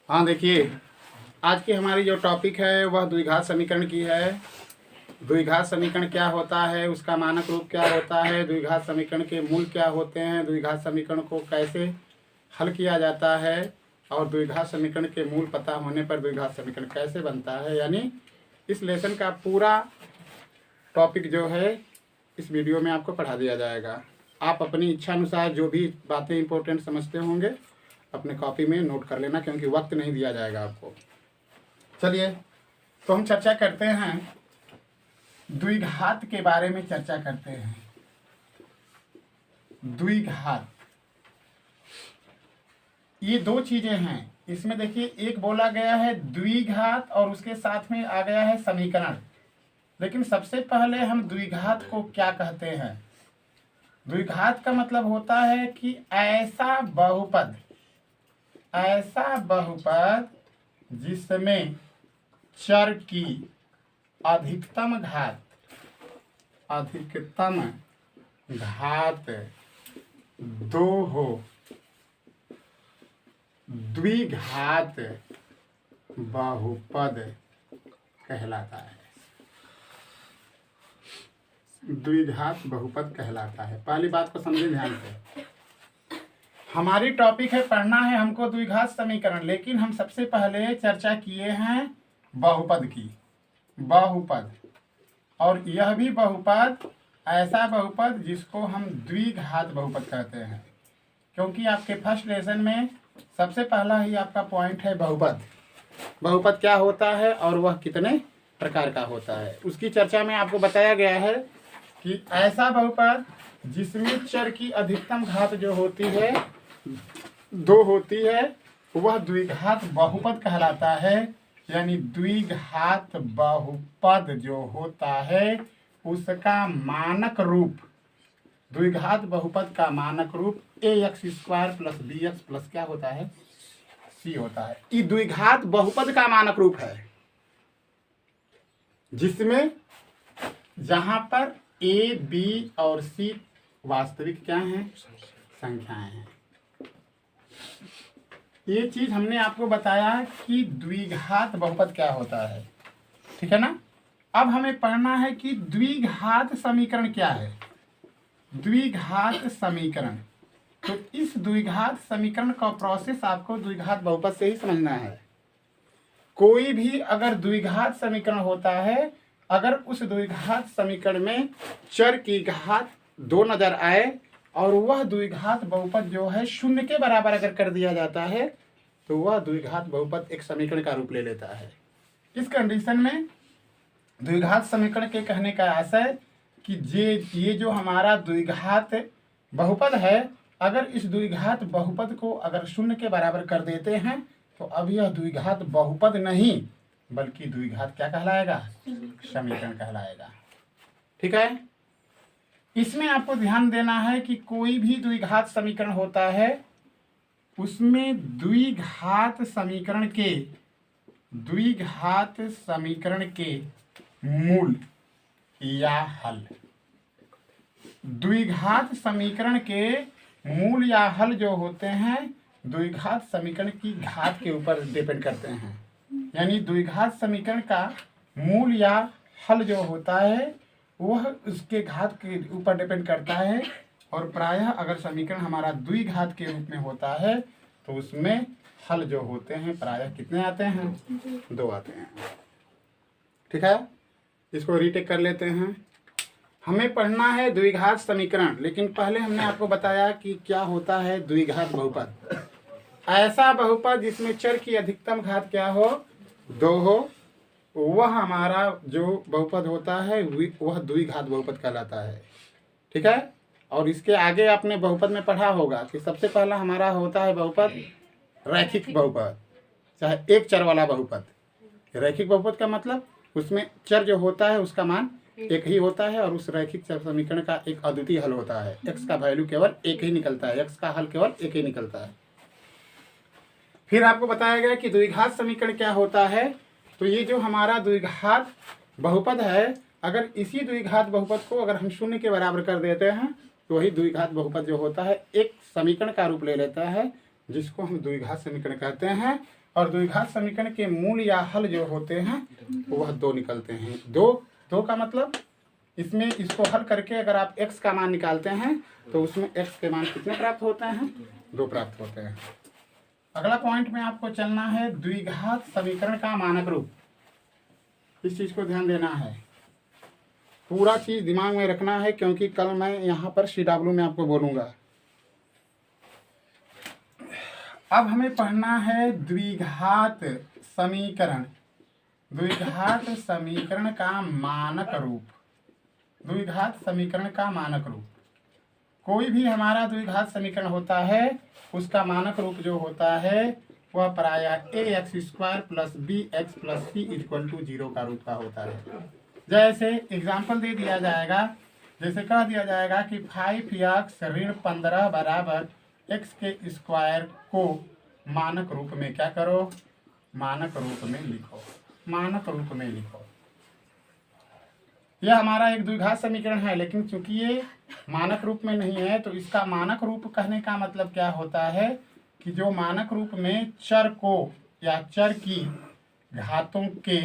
हाँ देखिए, आज की हमारी जो टॉपिक है वह द्विघात समीकरण की है। द्विघात समीकरण क्या होता है, उसका मानक रूप क्या होता है, द्विघात समीकरण के मूल क्या होते हैं, द्विघात समीकरण को कैसे हल किया जाता है और द्विघात समीकरण के मूल पता होने पर द्विघात समीकरण कैसे बनता है। यानी इस लेसन का पूरा टॉपिक जो है इस वीडियो में आपको पढ़ा दिया जाएगा। आप अपनी इच्छा अनुसार जो भी बातें इंपॉर्टेंट समझते होंगे अपने कॉपी में नोट कर लेना, क्योंकि वक्त नहीं दिया जाएगा आपको। चलिए तो हम चर्चा करते हैं, द्विघात के बारे में चर्चा करते हैं। द्विघात ये दो चीजें हैं। इसमें देखिए, एक बोला गया है द्विघात और उसके साथ में आ गया है समीकरण। लेकिन सबसे पहले हम द्विघात को क्या कहते हैं। द्विघात का मतलब होता है कि ऐसा बहुपद जिसमें चर की अधिकतम घात दो हो, द्विघात बहुपद कहलाता है। द्विघात बहुपद कहलाता है। पहली बात को समझें ध्यान से। हमारी टॉपिक है, पढ़ना है हमको द्विघात समीकरण, लेकिन हम सबसे पहले चर्चा किए हैं बहुपद की। बहुपद, और यह भी बहुपद ऐसा बहुपद जिसको हम द्विघात बहुपद कहते हैं, क्योंकि आपके फर्स्ट लेसन में सबसे पहला ही आपका पॉइंट है बहुपद। बहुपद क्या होता है और वह कितने प्रकार का होता है, उसकी चर्चा में आपको बताया गया है कि ऐसा बहुपद जिसमें चर की अधिकतम घात जो होती है दो होती है, वह द्विघात बहुपद कहलाता है। यानी द्विघात बहुपद जो होता है उसका मानक रूप, द्विघात बहुपद का मानक रूप ax² + bx + क्या होता है, c होता है। ये द्विघात बहुपद का मानक रूप है, जिसमें जहां पर a, b और c वास्तविक क्या हैं, संख्याएं हैं। ये चीज हमने आपको बताया कि द्विघात बहुपद क्या होता है, ठीक है ना। अब हमें पढ़ना है कि द्विघात समीकरण क्या है। द्विघात समीकरण, तो इस द्विघात समीकरण का प्रोसेस आपको द्विघात बहुपद से ही समझना है। कोई भी अगर द्विघात समीकरण होता है, अगर उस द्विघात समीकरण में चर की घात दो नजर आए और वह द्विघात बहुपद जो है शून्य के बराबर अगर कर दिया जाता है, तो वह द्विघात बहुपद एक समीकरण का रूप ले लेता है। इस कंडीशन में द्विघात समीकरण के कहने का आशय कि ये जो हमारा द्विघात बहुपद है, अगर इस द्विघात बहुपद को अगर शून्य के बराबर कर देते हैं तो अब यह द्विघात बहुपद नहीं बल्कि द्विघात क्या कहलाएगा, समीकरण कहलाएगा। ठीक है। इसमें आपको ध्यान देना है कि कोई भी द्विघात समीकरण होता है उसमें द्विघात समीकरण के मूल या हल, द्विघात समीकरण के मूल या हल जो होते हैं द्विघात समीकरण की घात के ऊपर डिपेंड करते हैं। यानी द्विघात समीकरण का मूल या हल जो होता है वह उसके घात के ऊपर डिपेंड करता है। और प्रायः अगर समीकरण हमारा द्विघात के रूप में होता है तो उसमें हल जो होते हैं प्रायः कितने आते हैं, दो आते हैं। ठीक है, इसको रीटेक कर लेते हैं। हमें पढ़ना है द्विघात समीकरण, लेकिन पहले हमने आपको बताया कि क्या होता है द्विघात बहुपद। ऐसा बहुपद जिसमें चर की अधिकतम घात क्या हो, दो हो, वह हमारा जो बहुपद होता है वह द्विघात बहुपद कहलाता है। ठीक है। और इसके आगे आपने बहुपद में पढ़ा होगा कि सबसे पहला हमारा होता है बहुपद रैखिक बहुपद, चाहे एक चर वाला बहुपद। रैखिक बहुपद का मतलब उसमें चर जो होता है उसका मान एक ही होता है और उस रैखिक चर समीकरण का एक अद्वितीय हल होता है। x का वैल्यू केवल एक ही निकलता है, x का हल केवल एक ही निकलता है। फिर आपको बताया गया कि द्विघात समीकरण क्या होता है। तो ये जो हमारा द्विघात बहुपद है, अगर इसी द्विघात बहुपद को अगर हम शून्य के बराबर कर देते हैं तो वही द्विघात बहुपद जो होता है एक समीकरण का रूप ले लेता है, जिसको हम द्विघात समीकरण कहते हैं। और द्विघात समीकरण के मूल या हल जो होते हैं वह 2 निकलते हैं। दो का मतलब इसमें इसको हल करके अगर आप x का मान निकालते हैं तो उसमें x के मान कितने प्राप्त होते हैं? 2 प्राप्त होते हैं। अगला पॉइंट में आपको चलना है द्विघात समीकरण का मानक रूप। इस चीज को ध्यान देना है, पूरा चीज दिमाग में रखना है, क्योंकि कल मैं यहाँ पर CW में आपको बोलूंगा। अब हमें पढ़ना है द्विघात समीकरण। द्विघात समीकरण का मानक रूप। द्विघात समीकरण का मानक रूप, कोई भी हमारा द्विघात समीकरण होता है उसका मानक रूप जो होता है वह प्रायः ax² + bx + c = 0 का रूप का होता है। जैसे एग्जाम्पल दे दिया जाएगा, जैसे कह दिया जाएगा कि 5x - 15 बराबर x² को मानक रूप में क्या करो? मानक रूप में लिखो। मानक रूप में लिखो। यह हमारा एक द्विघात समीकरण है, लेकिन चूंकि ये मानक रूप में नहीं है तो इसका मानक रूप कहने का मतलब क्या होता है कि जो मानक रूप में चर को या चर की घातों के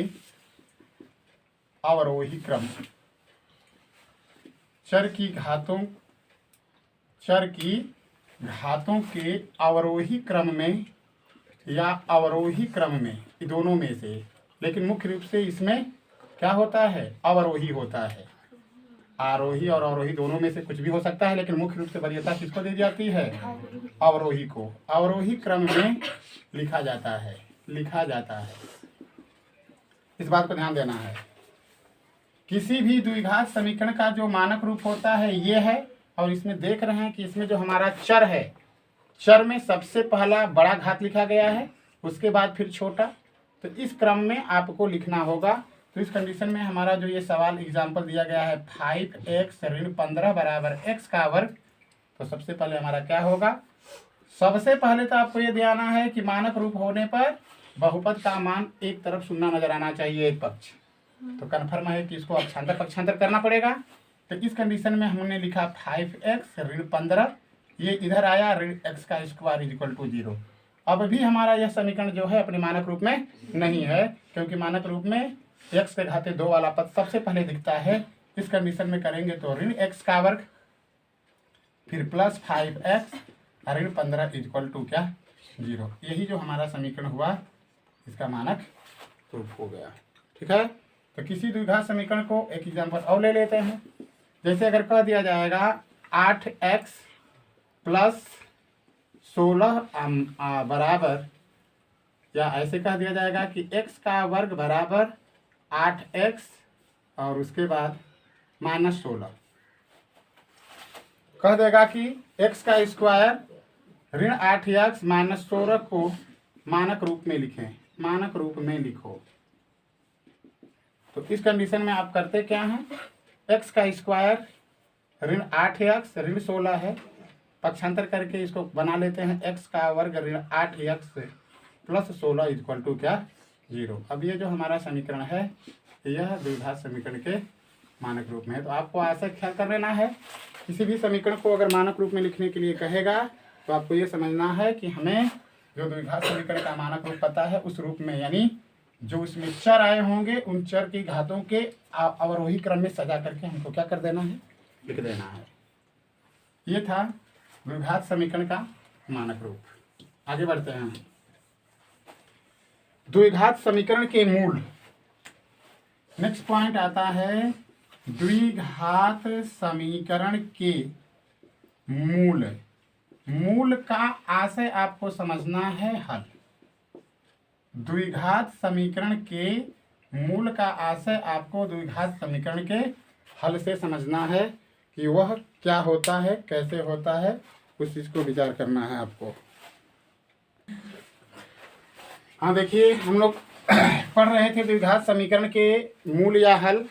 अवरोही क्रम, चर की घातों के अवरोही क्रम में या अवरोही क्रम में, दोनों में से, लेकिन मुख्य रूप से इसमें क्या होता है? अवरोही होता है। आरोही और अवरोही दोनों में से कुछ भी हो सकता है, लेकिन मुख्य रूप से वरीयता किसको दी जाती है? अवरोही को। अवरोही क्रम में लिखा जाता है। इस बात को ध्यान देना है। किसी भी द्विघात समीकरण का जो मानक रूप होता है ये है, और इसमें देख रहे हैं कि इसमें जो हमारा चर है, चर में सबसे पहला बड़ा घात लिखा गया है, उसके बाद फिर छोटा, तो इस क्रम में आपको लिखना होगा। तो इस कंडीशन में हमारा जो ये सवाल एग्जाम्पल दिया गया है 5x - 15 बराबर x², तो सबसे पहले हमारा क्या होगा? सबसे पहले तो आपको ये ध्यान है कि मानक रूप होने पर बहुपद का मान एक तरफ शून्य नजर आना चाहिए, एक पक्ष, तो कन्फर्म है कि इसको अक्षांतर पक्षांतर करना पड़ेगा। तो इस कंडीशन में हमने लिखा 5x - 15, ये इधर आया x² = 0। अब भी हमारा यह समीकरण जो है अपने मानक रूप में नहीं है, क्योंकि मानक रूप में x के घाते 2 वाला पद सबसे पहले दिखता है। इस कंडीशन में करेंगे तो (x²) फिर प्लस 5x - 15 = क्या? 0। यही जो हमारा समीकरण हुआ इसका मानक रूप हो गया। ठीक है, तो किसी द्विघात समीकरण को एक एग्जाम्पल और ले लेते हैं। जैसे अगर कह दिया जाएगा 8x + 16 बराबर, या ऐसे कह दिया जाएगा कि x² बराबर 8x और उसके बाद -16, कह देगा कि x² ऋण 8x - 16 को मानक रूप में लिखें। मानक रूप में लिखो। तो इस कंडीशन में आप करते क्या हैं? x² ऋण 8x ऋण 16 है, पक्षांतर करके इसको बना लेते हैं x² ऋण 8x + 16 = क्या? 0। अब ये जो हमारा समीकरण है यह द्विघात समीकरण के मानक रूप में है। तो आपको ऐसा ख्याल कर लेना है, किसी भी समीकरण को अगर मानक रूप में लिखने के लिए कहेगा तो आपको ये समझना है कि हमें जो द्विघात समीकरण का मानक रूप पता है उस रूप में, यानी जो उसमें चर आए होंगे उन चर की घातों के अवरोही क्रम में सजा करके हमको क्या कर देना है? लिख देना है। ये था द्विघात समीकरण का मानक रूप। आगे बढ़ते हैं। द्विघात समीकरण के मूल। नेक्स्ट पॉइंट आता है द्विघात समीकरण के मूल। मूल का आशय आपको समझना है हल। द्विघात समीकरण के मूल का आशय आपको द्विघात समीकरण के हल से समझना है कि वह क्या होता है, कैसे होता है, उस चीज को विचार करना है आपको। हाँ देखिए, हम लोग पढ़ रहे थे द्विघात समीकरण के मूल या हल।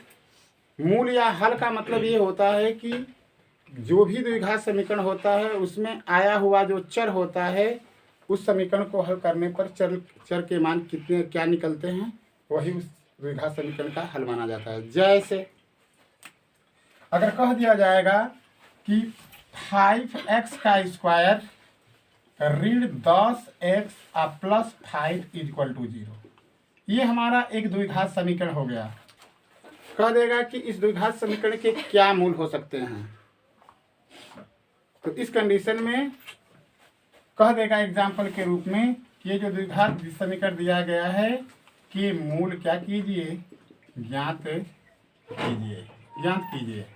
मूल या हल का मतलब ये होता है कि जो भी द्विघात समीकरण होता है उसमें आया हुआ जो चर होता है उस समीकरण को हल करने पर चर के मान कितने क्या निकलते हैं वही उस द्विघात समीकरण का हल माना जाता है। जैसे अगर कह दिया जाएगा कि 5x² ऋण 10x प्लस 5 इक्वल टू 0। ये हमारा एक द्विघात समीकरण हो गया। कह देगा कि इस द्विघात समीकरण के क्या मूल हो सकते हैं। तो इस कंडीशन में कह देगा एग्जाम्पल के रूप में कि ये जो द्विघात समीकरण दिया गया है कि मूल क्या कीजिए, ज्ञात कीजिए।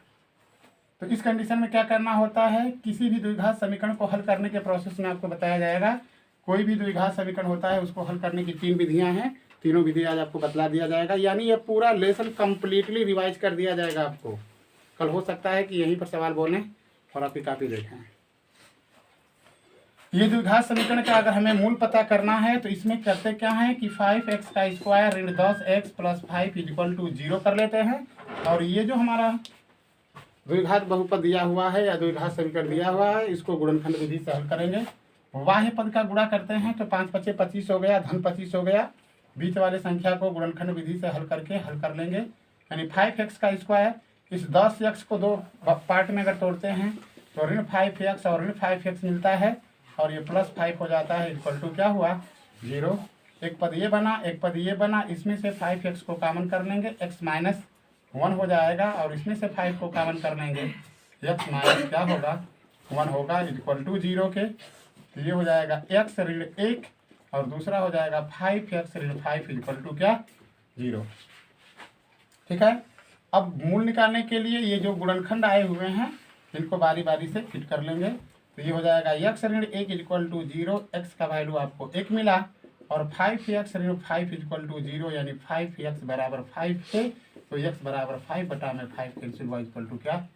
तो इस कंडीशन में क्या करना होता है, किसी भी द्विघात समीकरण को हल करने के प्रोसेस में आपको बताया जाएगा। कोई भी द्विघात समीकरण होता है उसको हल करने की 3 विधियां हैं, तीनों विधि आज आपको बतला दिया जाएगा। यानी ये पूरा लेसन कंप्लीटली रिवाइज कर दिया जाएगा आपको। कल हो सकता है कि यहीं पर सवाल बोलें और आपकी कापी देखें। ये द्विघात समीकरण का अगर हमें मूल पता करना है तो इसमें करते क्या है कि 5x का स्क्वायर ऋण 10x प्लस 5 इक्वल टू 0 कर लेते हैं। और ये जो हमारा द्विघात बहुपद दिया हुआ है या द्विघात समीकरण दिया हुआ है, इसको गुणनखंड विधि से हल करेंगे। बाह्य पद का गुणा करते हैं तो 5 पचे 25 हो गया, धन 25 हो गया। बीच वाले संख्या को गुणनखंड विधि से हल करके हल कर लेंगे। यानी 5x का स्क्वायर, इस 10x को 2 पार्ट में अगर तोड़ते हैं तो ऋण 5x और ऋण 5x मिलता है और ये प्लस 5 हो जाता है इक्वल टू क्या हुआ 0। एक पद ये बना, एक पद ये बना। इसमें से 5x को कॉमन कर लेंगे, x माइनस 1 हो जाएगा और इसमें से 5 को कॉमन कर लेंगे, x माइनस क्या होगा 1 होगा इक्वल टू 0 के। तो ये हो जाएगा x ऋण 1 और दूसरा हो जाएगा 5x ऋण 5 इक्वल टू क्या 0। ठीक है। अब मूल निकालने के लिए ये जो गुणनखंड आए हुए हैं इनको बारी बारी से फिट कर लेंगे। तो ये हो जाएगा x ऋण 1 इक्वल टू 0, x का वैल्यू आपको 1 मिला और 5x ऋण 5 इक्वल टू 0 यानी 5x बराबर 5 है। तो x बराबर 5 बटा में 5 कैंसिल हुआ इक्वल टू क्या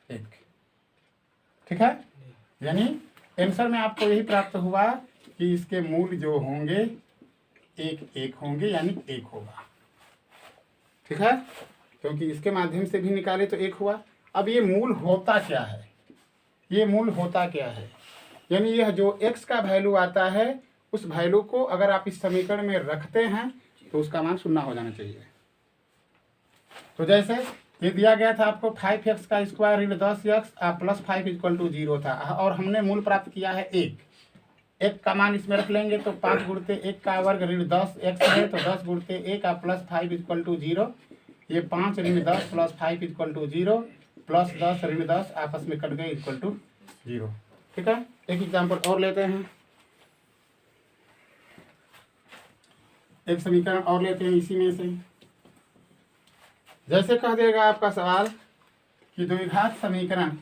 1। ठीक है। यानी आंसर में आपको यही प्राप्त हुआ कि इसके मूल जो होंगे एक होंगे यानी 1 होगा। ठीक है, क्योंकि इसके माध्यम से भी निकाले तो 1 हुआ। अब ये मूल होता क्या है, ये मूल होता क्या है, यानी यह जो x का वैल्यू आता है उस वैल्यू को अगर आप इस समीकरण में रखते हैं तो उसका मान 0 हो जाना चाहिए। तो जैसे ये दिया गया था आपको 5x का स्क्वायर ऋण 10x प्लस 5 इक्वल टू 0 था और हमने मूल प्राप्त किया है 1 का मान इसमें रख लेंगे तो 5 गुणते 1 का वर्ग ऋण 10x है तो 10 गुणते 1 प्लस 5 इक्वल टू 0। ये 5 ऋण 10 प्लस 5 इक्वल टू 0 प्लस 10 ऋण 10 आपस में कट गए इक्वल टू 0। ठीक है, एक एग्जाम्पल और लेते हैं, एक समीकरण और लेते हैं इसी में से। जैसे कह देगा आपका सवाल कि द्विघात समीकरण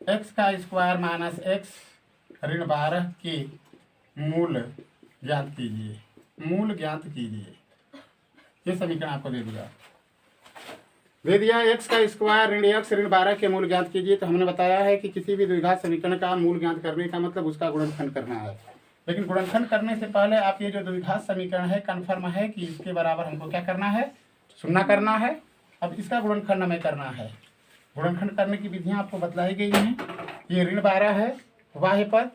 x का स्क्वायर माइनस x ऋण 12 के मूल ज्ञात कीजिए। ये समीकरण आपको दे दिया x का स्क्वायर ऋण x ऋण 12 के मूल ज्ञात कीजिए। तो हमने बताया है कि किसी भी द्विघात समीकरण का मूल ज्ञात करने का मतलब उसका गुणनखंड करना है। लेकिन गुणनखंड करने से पहले आप ये जो द्विघात समीकरण है कन्फर्म है कि इसके बराबर हमको क्या करना है, 0 करना है। अब इसका गुणनखंड हमें करना है। गुणनखंड करने की विधियां आपको बतलाई गई हैं। ये ऋण 12 है बाह्य पद,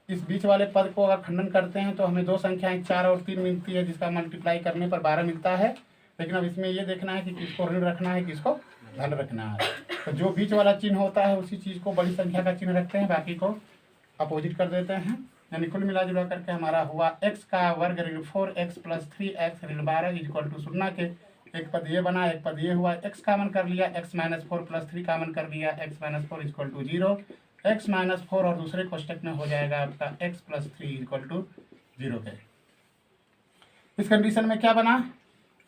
इस बीच वाले पद को अगर खंडन करते हैं तो हमें 2 संख्याएं 4 और 3 मिलती है जिसका मल्टीप्लाई करने पर 12 मिलता है। लेकिन अब इसमें ये देखना है कि किसको ऋण रखना है किसको धन रखना है। तो जो बीच वाला चिन्ह होता है उसी चीज़ को बड़ी संख्या का चिन्ह रखते हैं, बाकी को अपोजिट कर देते हैं। यानी कुल मिला जुला करके हमारा हुआ x का वर्ग ऋण 4x प्लस 3x ऋण 12 इक्वल टू 0 के। एक पद ये बना, एक पद ये हुआ, x कॉमन कर लिया, x माइनस 4 प्लस 3 कॉमन कर लिया, x minus 4 equal to 0। x minus 4 और दूसरे कोष्टक में हो जाएगा आपका x प्लस 3 इक्वल टू 0 के। इस कंडीशन में क्या बना,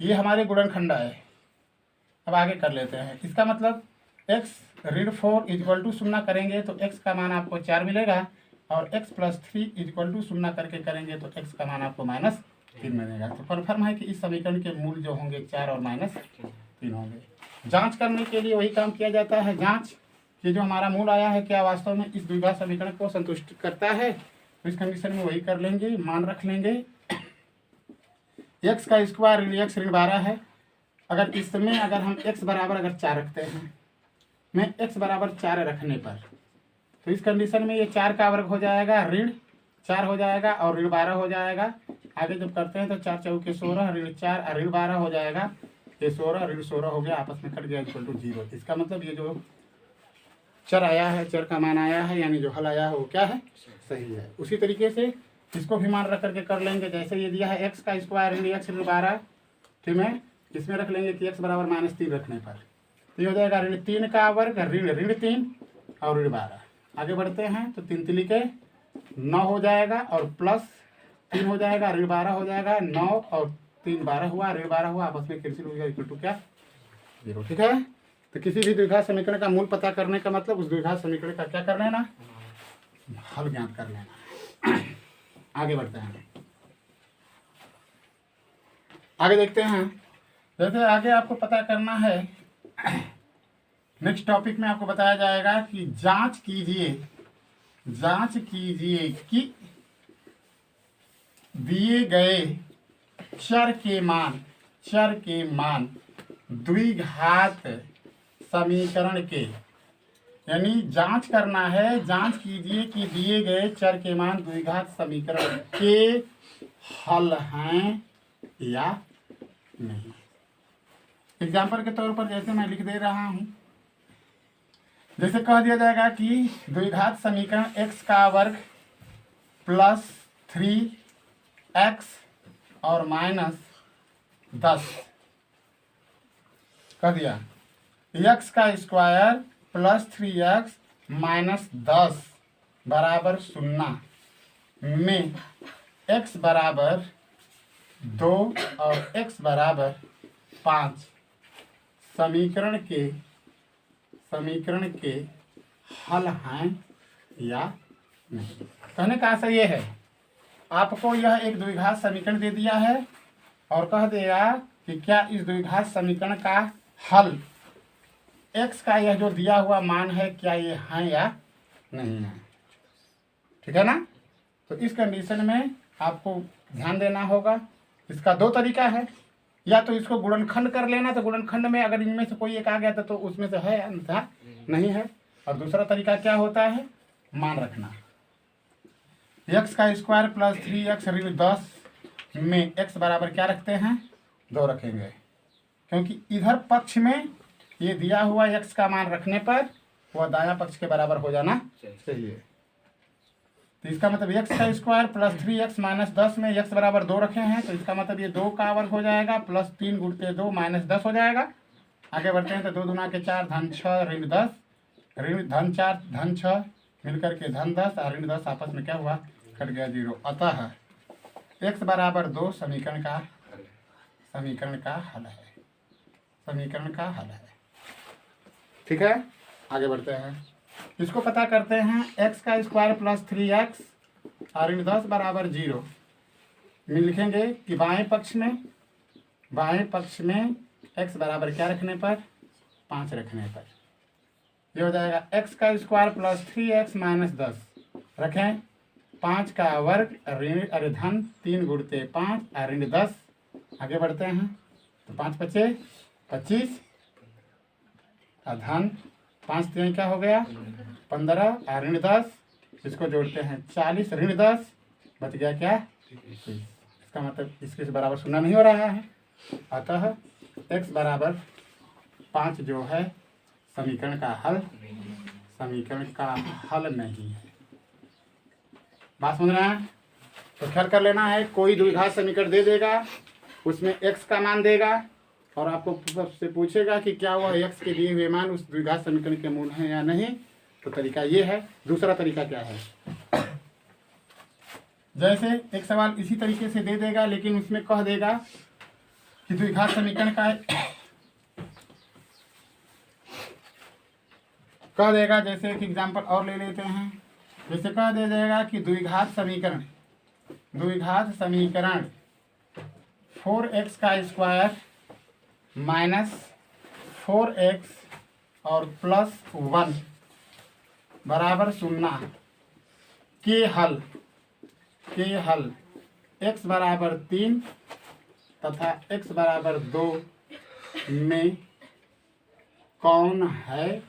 ये हमारे गुणनखंड है। अब आगे कर लेते हैं। इसका मतलब x ऋण 4 इक्वल टू 0 करेंगे तो x का मान आपको 4 मिलेगा और x प्लस 3 इक्वल टू 0 करके करेंगे तो x का मान आपको माइनस 3 मिलेगा। तो कन्फर्म है कि इस समीकरण के मूल जो होंगे 4 और माइनस 3 होंगे। जांच करने के लिए वही काम किया जाता है, जांच कि जो हमारा मूल आया है क्या वास्तव में इस द्विघात समीकरण को संतुष्ट करता है। तो इस कंडीशन में वही कर लेंगे, मान रख लेंगे। x का स्क्वायर ऋण x ऋण 12 है। अगर इसमें अगर हम x बराबर अगर 4 रखते हैं, मैं x बराबर 4 रखने पर तो इस कंडीशन में ये 4 का वर्ग हो जाएगा, ऋण 4 हो जाएगा और ऋण 12 हो जाएगा। आगे जब करते हैं तो 4 चौके 16 ऋण 4 ऋण 12 हो जाएगा। ये 16 ऋण 16 हो गया, आपस में कट गया इक्वल टू 0। इसका मतलब ये जो चर आया है, चर का मान आया है, यानी जो हल आया है वो क्या है, सही है। उसी तरीके से इसको भी मान रख करके कर लेंगे। जैसे ये दिया है एक्स का स्क्वायर ऋण एक्स ऋण 12, ठीक है, इसमें रख लेंगे कि एक्स बराबर -3 रखने पर तो ये हो जाएगा ऋण 3 का वर्ग ऋण ऋण 3 और ऋण 12। आगे बढ़ते हैं तो 3 3 के 9 हो जाएगा और प्लस 3 हो जाएगा, ऋण 12 हो जाएगा, 9 और 3 12 हुआ, ऋण 12 हुआ, आपस में कैंसिल हो जाएगा, इक्वल टू क्या 0, ठीक है। तो किसी भी द्विघात समीकरण का मूल पता करने का मतलब उस द्विघात समीकरण का क्या कर लेना, हल ज्ञात कर लेना। आगे बढ़ते हैं, आगे देखते हैं। जैसे आगे आपको पता करना है, नेक्स्ट टॉपिक में आपको बताया जाएगा कि जांच कीजिए कि दिए गए चर के मान द्विघात समीकरण के, यानी जांच करना है, जांच कीजिए कि दिए गए चर के मान द्विघात समीकरण के हल हैं या नहीं। एग्जाम्पल के तौर पर जैसे मैं लिख दे रहा हूं, जैसे कह दिया जाएगा कि द्विघात समीकरण x का वर्ग प्लस 3x और -10 कह दिया, x का स्क्वायर प्लस 3x -10 बराबर 0 में x बराबर 2 और x बराबर 5 समीकरण के हल हैं या नहीं। कहने का आशय ये है, आपको यह एक द्विघात समीकरण दे दिया है और कह देगा कि क्या इस द्विघात समीकरण का हल x का यह जो दिया हुआ मान है क्या ये है या नहीं है, ठीक है ना। तो इस कंडीशन में आपको ध्यान देना होगा। इसका 2 तरीका है, या तो इसको गुणनखंड कर लेना, तो गुणनखंड में अगर इनमें से कोई एक आ गया तो उसमें से है, अन्यथा नहीं है। और दूसरा तरीका क्या होता है, मान रखना, x का स्क्वायर प्लस 3x ऋण 10 में x बराबर क्या रखते हैं, 2 रखेंगे, क्योंकि इधर पक्ष में ये दिया हुआ x का मान रखने पर वह दायां पक्ष के बराबर हो जाना चाहिए। तो इसका मतलब x का स्क्वायर प्लस 3x -10 में x बराबर 2 रखे हैं, तो इसका मतलब ये 2 का वर्ग हो जाएगा, प्लस 3 गुणते 2 -10 हो जाएगा। आगे बढ़ते हैं तो 2 दूना के 4 धन 6 ऋण 10 ऋण धन 4 धन 6 मिलकर के धन 10 और ऋण 10 आपस में क्या हुआ, कट गया 0। अतः x बराबर 2 समीकरण का हल है, ठीक है। आगे बढ़ते हैं, इसको पता करते हैं। x का स्क्वायर प्लस 3x और ऋण 10 बराबर 0 में लिखेंगे कि बाएं पक्ष में x बराबर क्या रखने पर, 5 रखने पर ये हो जाएगा x का स्क्वायर प्लस 3x -10 रखें, 5 का वर्ग ऋण धन 3 गुणते 5 और ऋण 10। आगे बढ़ते हैं तो 5 बचे 25 और धन 5 3 क्या हो गया 15 और ऋण 10, इसको जोड़ते हैं 40 ऋण 10 बच गया क्या 21। इसका मतलब इसके बराबर 0 नहीं हो रहा है, अतः x बराबर 5 जो है समीकरण का हल नहीं है। बात समझ रहे हैं, तो ख्याल कर लेना है, कोई द्विघात समीकरण दे देगा, उसमें x का मान देगा और आपको सबसे पूछेगा कि क्या वह x के दिए हुए मान उस द्विघात समीकरण के मूल हैं या नहीं। तो तरीका ये है। दूसरा तरीका क्या है, जैसे एक सवाल इसी तरीके से दे देगा, लेकिन उसमें कह देगा कि द्विघात समीकरण का कह देगा, जैसे एक एग्जांपल और ले लेते हैं। जैसे कह दे देगा कि द्विघात समीकरण 4x का स्क्वायर -4x और +1 बराबर 0 के हल x बराबर 3 तथा x बराबर 2 में कौन है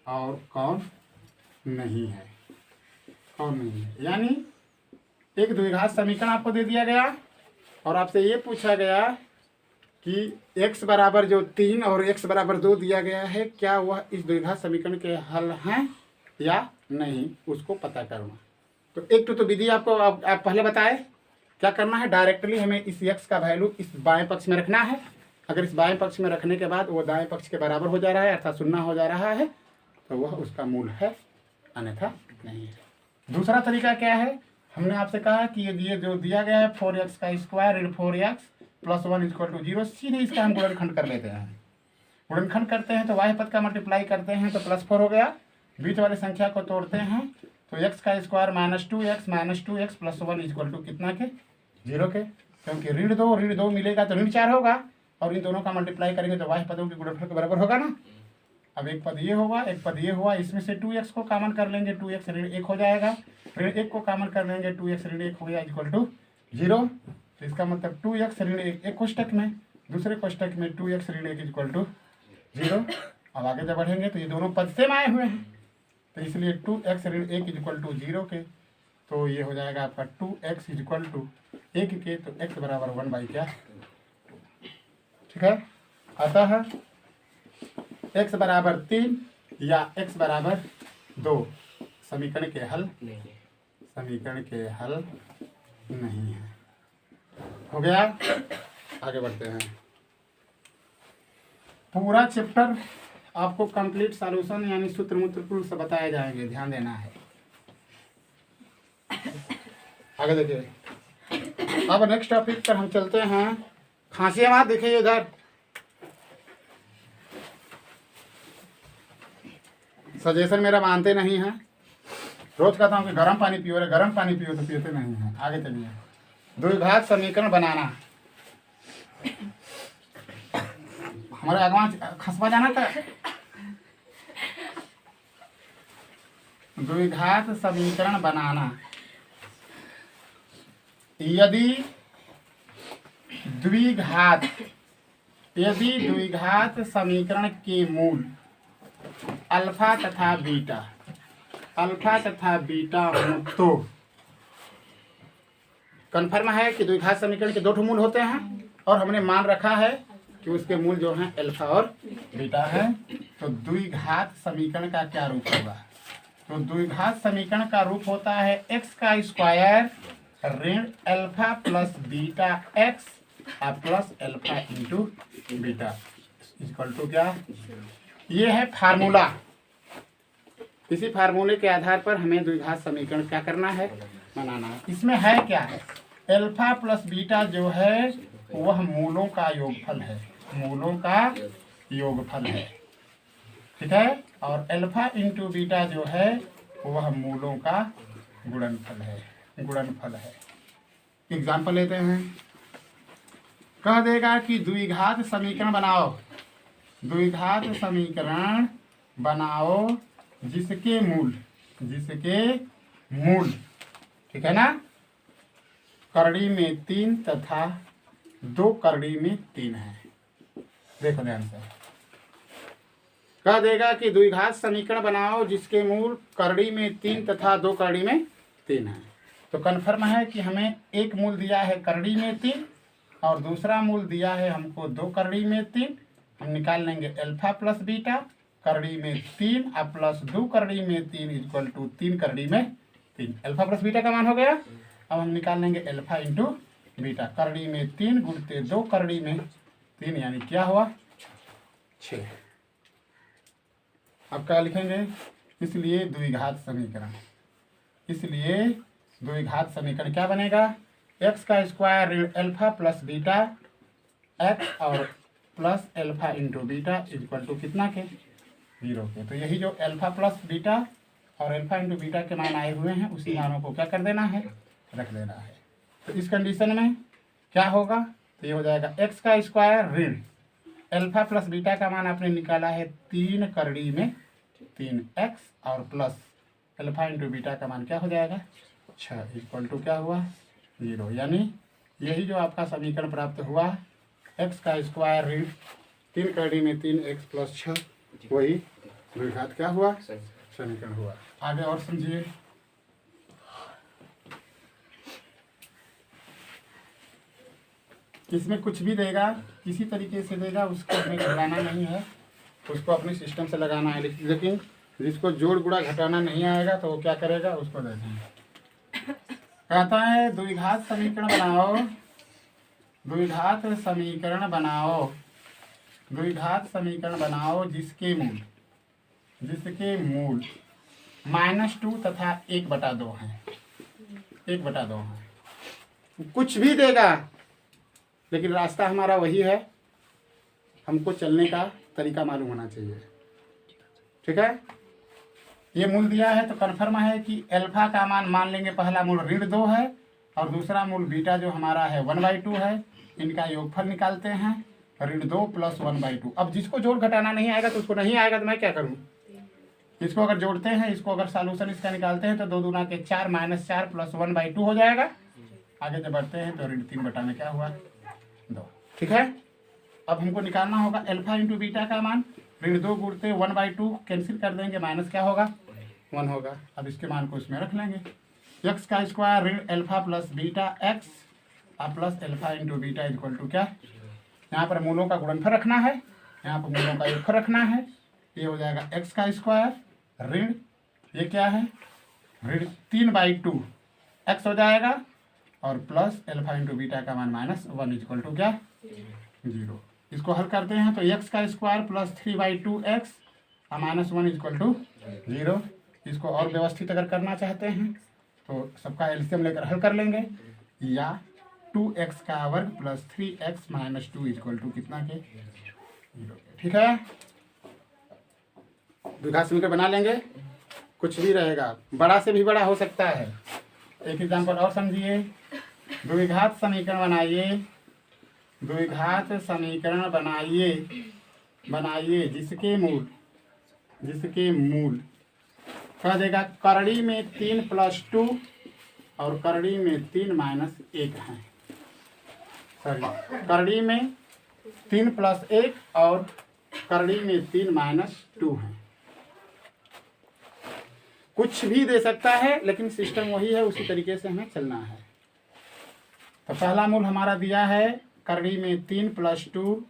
और कौन नहीं है। यानी एक द्विघात समीकरण आपको दे दिया गया और आपसे ये पूछा गया कि x बराबर जो 3 और x बराबर 2 दिया गया है, क्या वह इस द्विघात समीकरण के हल हैं या नहीं, उसको पता करना। तो एक तो विधि आपको आप पहले बताए क्या करना है। डायरेक्टली हमें इस x का वैल्यू इस बाएं पक्ष में रखना है। अगर इस बाएं पक्ष में रखने के बाद वो दाएं पक्ष के बराबर हो जा रहा है अर्थात 0 हो जा रहा है तो वह उसका मूल है, अन्यथा नहीं है। दूसरा तरीका क्या है, हमने आपसे कहा कि ये जो दिया गया है 4x का square in 4x plus 1 equal to 0, सीधे इसका हम गुणनखंड कर लेते हैं। गुणनखंड करते हैं तो y पद का मल्टीप्लाई करते हैं तो +4 हो गया। बीच वाली संख्या को तोड़ते हैं तो x का square -2x plus 1 equal to कितना के 0 के, क्योंकि ऋण 2 मिलेगा तो ऋण 4 होगा और इन दोनों का मल्टीप्लाई करेंगे तो y पदों के गुणनफल के बराबर होगा ना। अब एक पद ये होगा, एक पद ये हुआ, इसमें से 2x को कॉमन कर लेंगे, 2x ऋण 1 हो जाएगा, ऋण 1 को कॉमन कर लेंगे, 2x ऋण 1 हो गया इक्वल टू 0। तो इसका मतलब 2x ऋण 1 एक कोष्टक में, दूसरे कोष्टक में 2x ऋण 1 इक्वल टू 0। अब आगे जब बढ़ेंगे तो ये दोनों पद सेम आए हुए हैं तो इसलिए 2x ऋण 1 इक्वल टू 0 के, तो ये हो जाएगा आपका 2x इक्वल टू 1 के, तो x बराबर 1 क्या, ठीक है। अतः x बराबर 3 या x बराबर 2 समीकरण के हल नहीं है। हो गया, आगे बढ़ते हैं। पूरा चैप्टर आपको कंप्लीट सॉल्यूशन यानी सूत्र मूत्र पुल से बताए जाएंगे, ध्यान देना है। आगे देखिए, अब नेक्स्ट टॉपिक पर हम चलते हैं। खांसी मत देखिए इधर, सजेशन मेरा मानते नहीं हैं। रोज कहता हूँ कि गर्म पानी पियो, रे गर्म पानी पियो तो पीते नहीं हैं। आगे चलिए, द्विघात समीकरण बनाना। हमारे आगवा खसपा जाना था। द्विघात समीकरण बनाना, यदि द्विघात समीकरण के मूल अल्फा तथा बीटा हो तो कन्फर्म है कि द्विघात समीकरण के 2 मूल होते हैं और हमने मान रखा है कि उसके मूल जो हैं अल्फा और बीटा है। तो द्विघात समीकरण का क्या रूप होगा, तो द्विघात समीकरण का रूप होता है x का स्क्वायर ऋण alpha plus beta x plus alpha into beta equal to क्या, ये है फार्मूला। इसी फार्मूले के आधार पर हमें द्विघात समीकरण क्या करना है, बनाना है। इसमें है क्या है, अल्फा प्लस बीटा जो है वह मूलों का योगफल है, ठीक है, और अल्फा इंटू बीटा जो है वह मूलों का गुणनफल है। एग्जाम्पल लेते हैं। कह देगा कि द्विघात समीकरण बनाओ जिसके मूल ठीक है ना, करड़ी में 3 तथा 2 करड़ी में 3 है। देखो ध्यान से, कह देगा कि द्विघात समीकरण बनाओ जिसके मूल करड़ी में 3 तथा 2 करड़ी में 3 है। तो कन्फर्म है कि हमें एक मूल दिया है करड़ी में 3 और दूसरा मूल दिया है हमको 2 करड़ी में 3। हम निकाल लेंगे अल्फा प्लस बीटा, करड़ी में 3 अब प्लस 2 करड़ी में 3 इक्वल टू 3 करड़ी में 3। अल्फा प्लस बीटा का मान हो गया। अब हम निकाल लेंगे अल्फा इंटू बीटा, करड़ी में 3 गुणते 2 करड़ी में 3 यानी क्या हुआ 6। अब क्या लिखेंगे, इसलिए द्विघात समीकरण क्या बनेगा, x का स्क्वायर ऋण अल्फा प्लस बीटा x और plus alpha into beta equal to कितना के 0 के। तो यही जो अल्फा प्लस बीटा और अल्फा इंटू बीटा के मान आए हुए हैं उसी मानों को क्या कर देना है, रख देना है। तो इस कंडीशन में क्या होगा, तो ये हो जाएगा x का स्क्वायर ऋण अल्फा प्लस बीटा का मान आपने निकाला है 3 करड़ी में 3x और प्लस अल्फा इंटू बीटा का मान क्या हो जाएगा 6 इक्वल टू क्या हुआ 0। यानी यही जो आपका समीकरण प्राप्त हुआ x का स्क्वायर ऋण 3 करड़ी में 3x प्लस 6 वही द्विघात क्या हुआ समीकरण हुआ। आगे और समझिए। इसमें कुछ भी देगा, किसी तरीके से देगा, उसको हमें घटाना नहीं है, उसको अपने सिस्टम से लगाना है। लेकिन जिसको जोड़ गुणा घटाना नहीं आएगा तो वो क्या करेगा, उसको दे देंगे। कहता है द्विघात समीकरण बनाओ, द्विघात समीकरण बनाओ, द्विघात समीकरण बनाओ जिसके मूल -2 तथा 1/2 है, 1/2 है। कुछ भी देगा लेकिन रास्ता हमारा वही है, हमको चलने का तरीका मालूम होना चाहिए। ठीक है, ये मूल दिया है तो कन्फर्म है कि अल्फा का मान लेंगे, पहला मूल -2 है और दूसरा मूल बीटा जो हमारा है 1/2 है। इनका योगफल निकालते हैं, ऋण 2 + 1/2। अब जिसको जोड़ घटाना नहीं आएगा तो उसको नहीं आएगा तो मैं क्या करूँ, इसको अगर जोड़ते हैं, इसको अगर सॉल्यूशन इसका निकालते हैं तो 2 दूना के 4 -4 + 1/2 हो जाएगा। आगे जब बढ़ते हैं तो ऋण 3 में क्या हुआ, 2। ठीक है, अब हमको निकालना होगा अल्फा इंटू बीटा का मान। ऋण 2 गुणते 1/2 कैंसिल कर देंगे, माइनस क्या होगा, 1 होगा। अब इसके मान को इसमें रख लेंगे, x का स्क्वायर ऋण alpha plus beta x plus alpha into beta equal to क्या, यहाँ पर मूलों का गुणनफल रखना है, यहाँ पर मूलों का योगफल रखना है। ये हो जाएगा x का स्क्वायर ऋण, ये क्या है, ऋण 3/2 x हो जाएगा और प्लस अल्फा इंटू बीटा का मान -1 इक्वल टू क्या, 0। इसको हल करते हैं तो x का square plus 3/2 x -1 equal to 0। इसको और व्यवस्थित अगर करना चाहते हैं तो सबका एलसीएम लेकर हल कर लेंगे, या 2x का वर्ग प्लस 3x -2 इक्वल टू कितना के, 0। ठीक है, द्विघात समीकरण बना लेंगे, कुछ भी रहेगा, बड़ा से भी बड़ा हो सकता है। एक एग्जाम्पल और समझिए, द्विघात समीकरण बनाइए, द्विघात समीकरण बनाइए जिसके मूल कह देगा करड़ी में 3 + 2 और करड़ी में 3 - 1 है। सॉरी, करड़ी में 3 + 1 और करड़ी में 3 - 2 है। कुछ भी दे सकता है लेकिन सिस्टम वही है, उसी तरीके से हमें चलना है। तो पहला मूल हमारा दिया है करड़ी में 3 + 2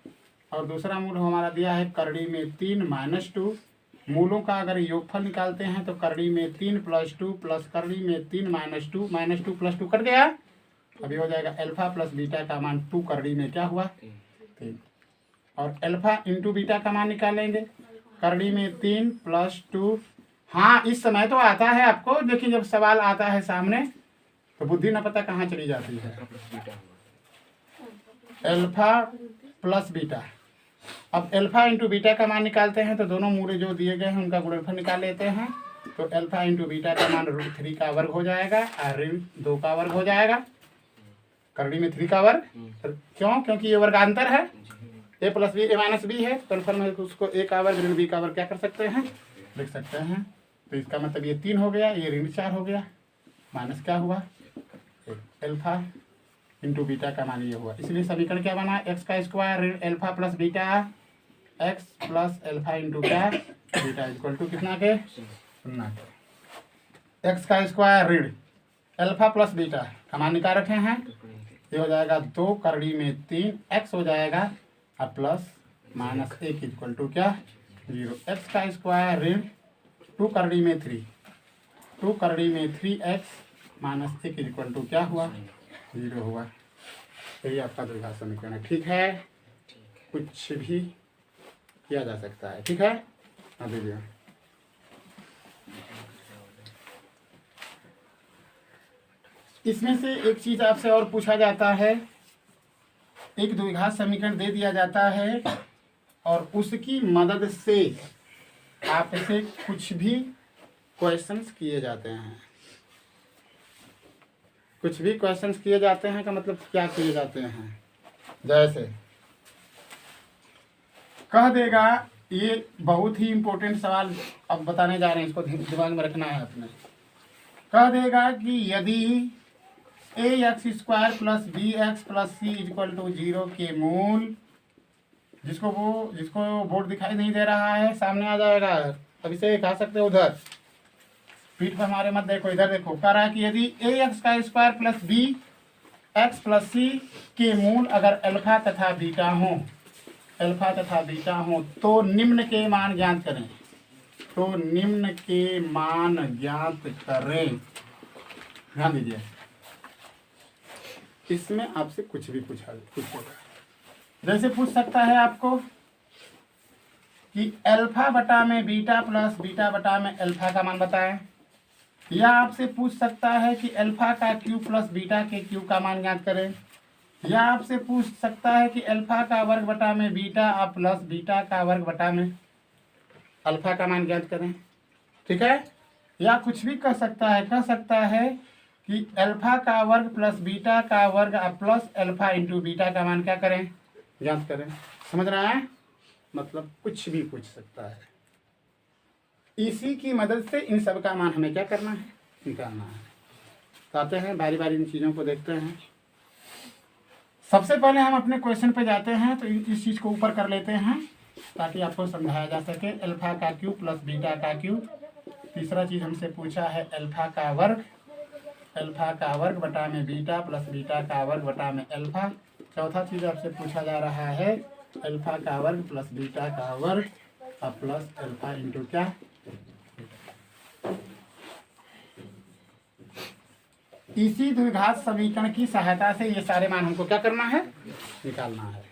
और दूसरा मूल हमारा दिया है करड़ी में 3 - 2। मूलों का अगर योगफल निकालते हैं तो करड़ी में 3 + 2 प्लस करड़ी में 3 - 2, -2 + 2 कट गया। अभी हो जाएगा अल्फा प्लस बीटा का मान 2 करड़ी में क्या हुआ, 3। और अल्फा इंटू बीटा का मान निकालेंगे, करड़ी में 3 + 2। हाँ, इस समय तो आता है आपको, लेकिन जब सवाल आता है सामने तो बुद्धि न पता कहाँ चली जाती है। अल्फा प्लस बीटा, अब अल्फा इंटू बीटा का मान निकालते हैं तो दोनों मूल जो दिए गए हैं उनका गुणनफल निकाल लेते हैं। तो अल्फा इंटू बीटा का मान √3 का वर्ग हो जाएगा और ऋण 2 का वर्ग हो जाएगा, करड़ी में 3 का वर्ग। क्यों, क्योंकि ये वर्गांतर है, a + b a - b है, कन्फर्म है, उसको a का वर्ग ऋण b का वर्ग क्या कर सकते हैं, लिख सकते हैं। तो इसका मतलब ये 3 हो गया, ये ऋण 4 हो गया, माइनस क्या हुआ, अल्फा इंटू बीटा का मान ये हुआ। इसलिए समीकरण क्या बना, x का स्क्वायर ऋण alpha plus beta x plus alpha into क्या, बीटा इक्वल टू कितना के, 0 के। x का स्क्वायर ऋण अल्फा प्लस बीटा का मान निकाल रखे हैं, ये हो जाएगा 2 करड़ी में 3 x हो जाएगा और प्लस -1 इक्वल टू क्या, 0। x का स्क्वायर ऋण 2 करड़ी में 3, 2 करड़ी में 3x -1 इक्वल टू क्या हुआ, 0 हुआ। यही आपका द्विघात समीकरण है। ठीक है, कुछ भी किया जा सकता है। ठीक है, अभी भी इसमें से एक चीज आपसे और पूछा जाता है, एक द्विघात समीकरण दे दिया जाता है और उसकी मदद से आपसे कुछ भी क्वेश्चंस किए जाते हैं। कुछ भी क्वेश्चंस किए जाते हैं का मतलब क्या किए जाते हैं, जैसे कह देगा, ये बहुत ही इम्पोर्टेंट सवाल अब बताने जा रहे हैं, इसको दिमाग में रखना है अपने। कह देगा कि यदि ax² + bx + c = 0 के मूल, जिसको बोर्ड दिखाई नहीं दे रहा है, सामने आ जाएगा, अब इसे खा सकते हो, उधर पीठ पर हमारे मत देखो, इधर देखो। कह रहा है कि यदि ax² + b एक्स प्लस सी के मूल अगर अल्फा तथा बीटा हो तो निम्न के मान ज्ञात करें। तो निम्न के मान ज्ञात करें। ध्यान दीजिए, इसमें आपसे कुछ भी पूछेगा। जैसे पूछ सकता है आपको कि अल्फा बटा में बीटा प्लस बीटा बटा में अल्फा का मान बताएं, या आपसे पूछ सकता है कि अल्फा का क्यूब प्लस बीटा के क्यूब का मान ज्ञात करें, या आपसे पूछ सकता है कि अल्फा का वर्ग बटा में बीटा प्लस बीटा का वर्ग बटा में अल्फा का मान ज्ञात करें। ठीक है, या कुछ भी कह सकता है कि अल्फा का वर्ग प्लस बीटा का वर्ग प्लस अल्फा इंटू बीटा का मान क्या करें, ज्ञात करें। समझ रहा है, मतलब कुछ भी पूछ सकता है। इसी की मदद से इन सब का मान हमें क्या करना है, निकालना है। तो आते हैं बारी बारी इन चीज़ों को देखते हैं। सबसे पहले हम अपने क्वेश्चन पे जाते हैं, तो इस चीज़ को ऊपर कर लेते हैं ताकि आपको समझाया जा सके। अल्फा का क्यूब प्लस बीटा का क्यूब। तीसरा चीज़ हमसे पूछा है अल्फा का वर्ग बटा में बीटा प्लस बीटा का वर्ग बटा में अल्फा। चौथा चीज़ आपसे पूछा जा रहा है अल्फा का वर्ग प्लस बीटा का वर्ग प्लस अल्फा इंटू क्या। इसी द्विघात समीकरण की सहायता से ये सारे मान हमको क्या करना है, निकालना है।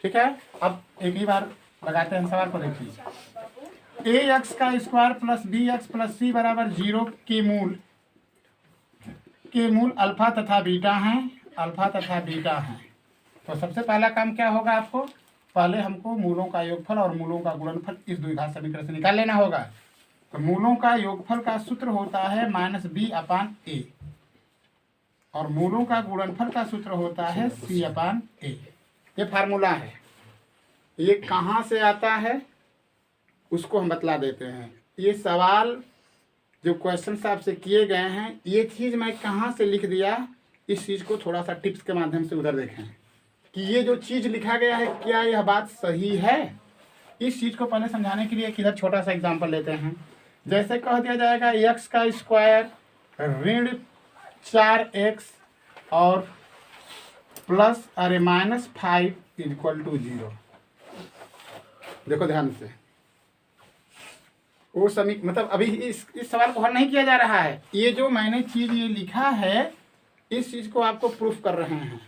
ठीक है, अब एक ही बार लगाते हैं सवाल को। देखिए, ए एक्स का square plus b x plus c बराबर 0 के मूल अल्फा तथा बीटा हैं। तो सबसे पहला काम क्या होगा आपको, पहले हमको मूलों का योगफल और मूलों का गुणनफल इस द्विघात समीकरण से निकाल लेना होगा। तो मूलों का योगफल का सूत्र होता है -b/a और मूलों का गुणनफल का सूत्र होता है c/a। ये फार्मूला है। ये कहाँ से आता है उसको हम बतला देते हैं। ये सवाल जो क्वेश्चन आपसे किए गए हैं, ये चीज़ मैं कहाँ से लिख दिया, इस चीज़ को थोड़ा सा टिप्स के माध्यम से उधर देखें कि ये जो चीज़ लिखा गया है क्या यह बात सही है। इस चीज़ को पहले समझाने के लिए एक इधर छोटा सा एग्जाम्पल लेते हैं। जैसे कह दिया जाएगा x का स्क्वायर ऋण 4x और प्लस -5 = 0। देखो ध्यान से, वो मतलब अभी इस सवाल को हल नहीं किया जा रहा है। ये जो मैंने चीज़ ये लिखा है, इस चीज़ को आपको प्रूफ कर रहे हैं।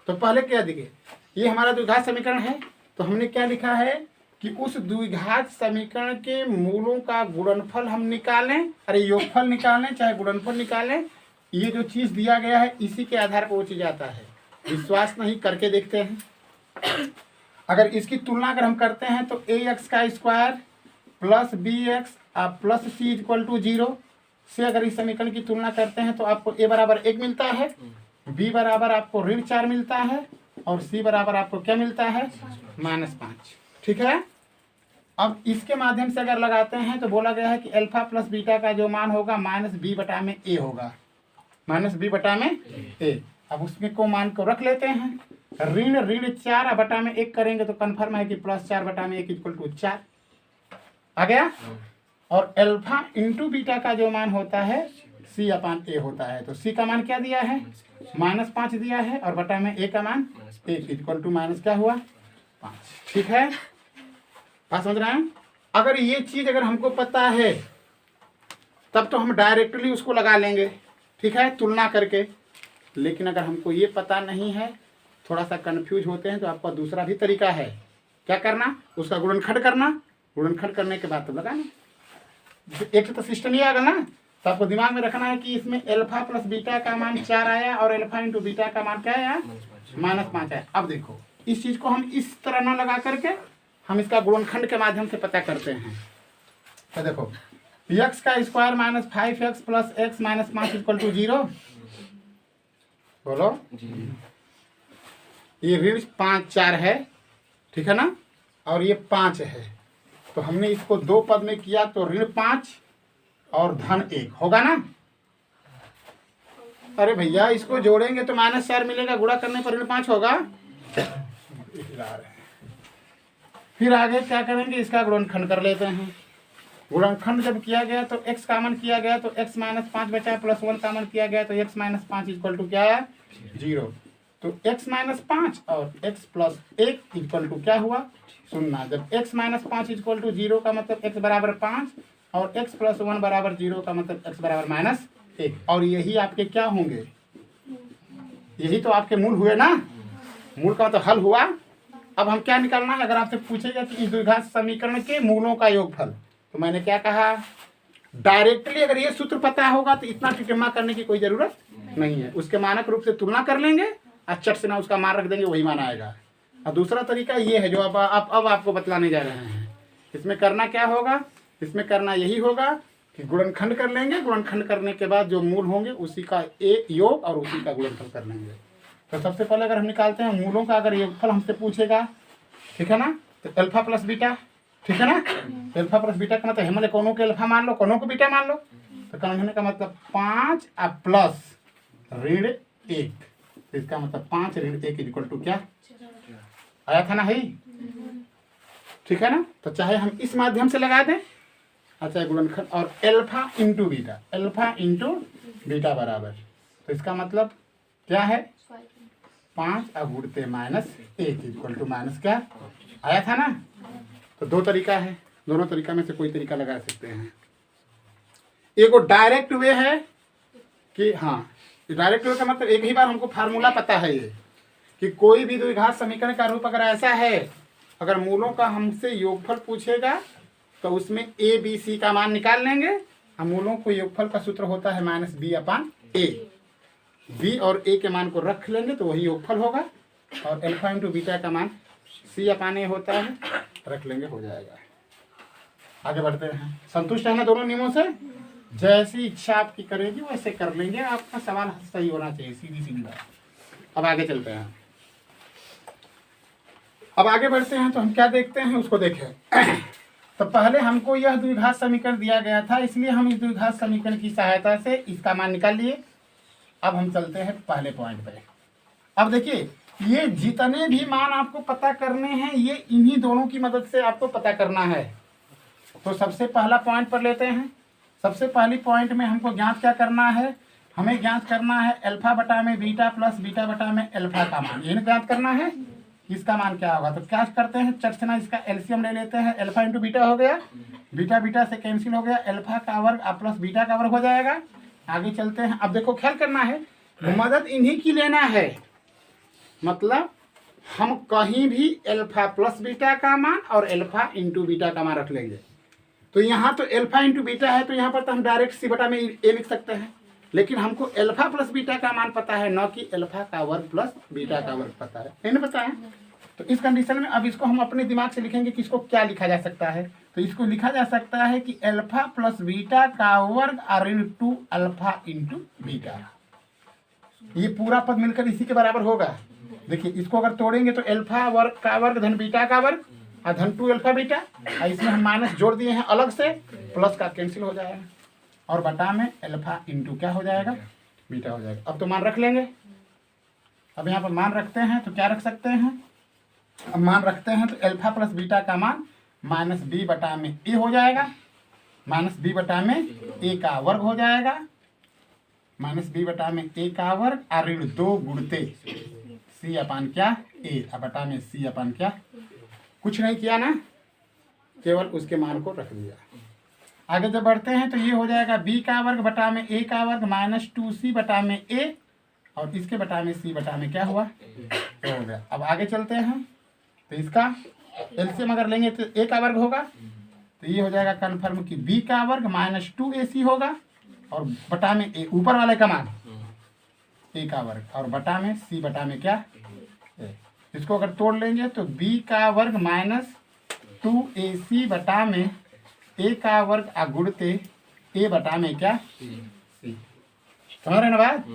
तो पहले क्या देखिए, ये हमारा द्विघात समीकरण है। तो हमने क्या लिखा है कि उस द्विघात समीकरण के मूलों का गुणनफल हम निकालें, अरे योगफल निकालें चाहे गुणनफल निकालें। ये जो चीज़ दिया गया है इसी के आधार पर वो चीज़ आता है। विश्वास नहीं, करके देखते हैं। अगर इसकी तुलना अगर हम करते हैं तो ax का square plus bx plus c = 0 से अगर इस समीकरण की तुलना करते हैं तो आपको a बराबर 1 मिलता है, b बराबर आपको ऋण 4 मिलता है और c बराबर आपको क्या मिलता है, -5। ठीक है, अब इसके माध्यम से अगर लगाते हैं तो बोला गया है कि अल्फा प्लस बीटा का जो मान होगा -b/a होगा, -b/a। अब उसमें को मान को रख लेते हैं। ऋण 4/1 करेंगे तो कन्फर्म है कि +4/1 = 4 आ गया। और अल्फा इंटू बीटा का जो मान होता है c/a होता है। तो c का मान क्या दिया है, -5 दिया है और बटा में a का मान 1 = माइनस क्या हुआ 5। ठीक है, बात समझ रहे हैं। अगर ये चीज़ अगर हमको पता है तब तो हम डायरेक्टली उसको लगा लेंगे, ठीक है, तुलना करके। लेकिन अगर हमको ये पता नहीं है, थोड़ा सा कंफ्यूज होते हैं, तो आपका दूसरा भी तरीका है। क्या करना, उसका गुणनखंड करना। गुणनखंड करने के बाद तो लगाना। एक तो सिस्टम ये आएगा ना, तो आपको दिमाग में रखना है कि इसमें अल्फा प्लस बीटा का मान 4 आया और अल्फा इंटू बीटा का मान क्या आया, -5 आया। अब देखो इस चीज़ को हम इस तरह ना लगा करके हम इसका गुणनखंड के माध्यम से पता करते हैं। तो देखो x का स्क्वायर -5x प्लस x -5 = 0। बोलो, ये ऋण 4 है, ठीक है ना, और ये 5 है। तो हमने इसको 2 पद में किया तो ऋण 5 और धन 1 होगा ना। अरे भैया इसको जोड़ेंगे तो -4 मिलेगा, गुणा करने पर ऋण 5 होगा। फिर आगे क्या करेंगे, इसका गुणनखंड कर लेते हैं। गुणनखंड जब किया गया तो x कामन किया गया तो x माइनस 5 बचा, प्लस 1 कामन किया गया तो x माइनस 5 इक्वल टू क्या है 0। तो x माइनस 5 और x प्लस 1 इक्वल टू क्या हुआ 0। जब x माइनस 5 इक्वल टू 0 का मतलब x बराबर 5 और x प्लस 1 बराबर 0 का मतलब x बराबर माइनस 1। और यही आपके क्या होंगे, यही तो आपके मूल हुए ना, मूल का मतलब हल हुआ। अब हम क्या निकालना है, अगर आपसे पूछेगा कि इस द्विघात समीकरण के मूलों का योगफल, तो मैंने क्या कहा, डायरेक्टली अगर ये सूत्र पता होगा तो इतना टिकमा करने की कोई जरूरत नहीं है। उसके मानक रूप से तुलना कर लेंगे और चट से ना उसका मान रख देंगे, वही मान आएगा। और दूसरा तरीका ये है जो अब आपको बतलाने जा रहे हैं। इसमें करना क्या होगा, इसमें करना यही होगा कि गुणनखंड कर लेंगे, गुणनखंड करने के बाद जो मूल होंगे उसी का एक योग और उसी का गुणनफल कर लेंगे। तो सबसे पहले अगर हम निकालते हैं मूलों का, अगर योगफल हमसे पूछेगा, ठीक है ना, तो अल्फा प्लस बीटा, ठीक है ना, अल्फा प्लस बीटा का मतलब हिमालय कोनों के अल्फा मान लो, कोनों को बीटा मान लो। तो कहने का मतलब 5 प्लस ऋण 1, तो इसका मतलब 5 ऋण 1 इक्वल टू क्या आया था ना, है ठीक है ना। तो चाहे हम इस माध्यम से लगा दें, अच्छा गुणनखंड, और alpha into beta, alpha into beta बराबर, तो इसका मतलब क्या है 5 गुणते माइनस 1 इक्वल टू माइनस क्या आया था ना। तो दो तरीका है, दोनों तरीका में से कोई तरीका लगा सकते हैं। एक डायरेक्ट वे है कि हाँ, डायरेक्ट वे का मतलब एक ही बार हमको फार्मूला पता है ये कि कोई भी द्विघात समीकरण का रूप अगर ऐसा है, अगर मूलों का हमसे योगफल पूछेगा तो उसमें a b c का मान निकाल लेंगे। हम मूलों को योगफल का सूत्र होता है minus b upon a, b और a के मान को रख लेंगे तो वही योगफल होगा, और अल्फा इंटू बीटा का मान c अपान a होता है, रख लेंगे, हो जाएगा। आगे बढ़ते हैं, संतुष्ट है ना दोनों नियमों से, जैसी इच्छा आपकी करेगी वैसे कर लेंगे, आपका सवाल सही होना चाहिए, सीधी सीधी बात। अब आगे चलते हैं, अब आगे बढ़ते हैं तो हम क्या देखते हैं उसको देखें। तो पहले हमको यह द्विघात समीकरण दिया गया था, इसलिए हम इस द्विघात समीकरण की सहायता से इसका मान निकाल लिए। अब हम चलते हैं पहले पॉइंट पे। अब देखिए, ये जितने भी मान आपको पता करने हैं ये इन्हीं दोनों की मदद से आपको पता करना है। तो सबसे पहला पॉइंट पर लेते हैं। सबसे पहली पॉइंट में हमको ज्ञात क्या करना है, हमें ज्ञात करना है अल्फा बटा में बीटा प्लस बीटा बटा में अल्फा का मान, ये ज्ञात करना है। इसका मान क्या होगा, तो क्या करते हैं, चट से ना इसका एलसीएम ले लेते हैं। अल्फा इंटू बीटा हो गया, बीटा बीटा से कैंसिल हो गया, अल्फा का वर्ग प्लस बीटा का वर्ग हो जाएगा। आगे चलते हैं। अब देखो ख्याल करना है, मदद इन्हीं की लेना है, मतलब हम कहीं भी अल्फा प्लस बीटा का मान और अल्फा इंटू बीटा का मान रख लेंगे। तो यहाँ तो अल्फा इंटू बीटा है, तो यहाँ पर तो हम डायरेक्ट सी बटा में ए लिख सकते हैं, लेकिन हमको अल्फा प्लस बीटा का मान पता है, न कि अल्फा का वर्ग प्लस बीटा का वर्ग पता है, नहीं पता है। तो इस कंडीशन में अब इसको हम अपने दिमाग से लिखेंगे कि इसको क्या लिखा जा सकता है। तो इसको लिखा जा सकता है कि अल्फा प्लस बीटा का वर्ग ऋण 2 अल्फा इंटू बीटा, ये पूरा पद मिलकर इसी के बराबर होगा। देखिए इसको अगर तोड़ेंगे तो अल्फा वर्ग का वर्ग धन बीटा का वर्ग और धन 2 अल्फा बीटा, और इसमें हम माइनस जोड़ दिए हैं अलग से, प्लस का कैंसिल हो जाएगा, और बटा में अल्फा इंटू क्या हो जाएगा बीटा हो जाएगा। अब तो मान रख लेंगे। अब यहाँ पर मान रखते हैं तो क्या रख सकते हैं, अब मान रखते हैं तो अल्फा प्लस बीटा का मान माइनस बी बटा में ए हो जाएगा, माइनस बी बटा में ए का वर्ग हो जाएगा, माइनस बी बटा में ए का वर्ग और ऋण 2 गुणते सी अपान क्या ए, बटा में सी अपान क्या, कुछ नहीं किया ना, केवल उसके मान को रख दिया। आगे जब बढ़ते हैं तो ये हो जाएगा बी का वर्ग बटा में ए का वर्ग माइनस 2c बटा में ए, और इसके बटा में सी बटा में क्या हुआ तो हो गया। अब आगे चलते हैं तो इसका एलसीएम अगर लेंगे तो ए का वर्ग होगा, तो ये हो जाएगा कन्फर्म कि बी का वर्ग माइनस 2ac होगा, और बटा में ए ऊपर वाले का मान ए का वर्ग, और बटा में सी बटा में क्या ए। इसको अगर तोड़ लेंगे तो बी का वर्ग माइनस 2ac बटा में ए का वर्ग गुणते ए बटा में क्या सी। समझ रहे ना बात,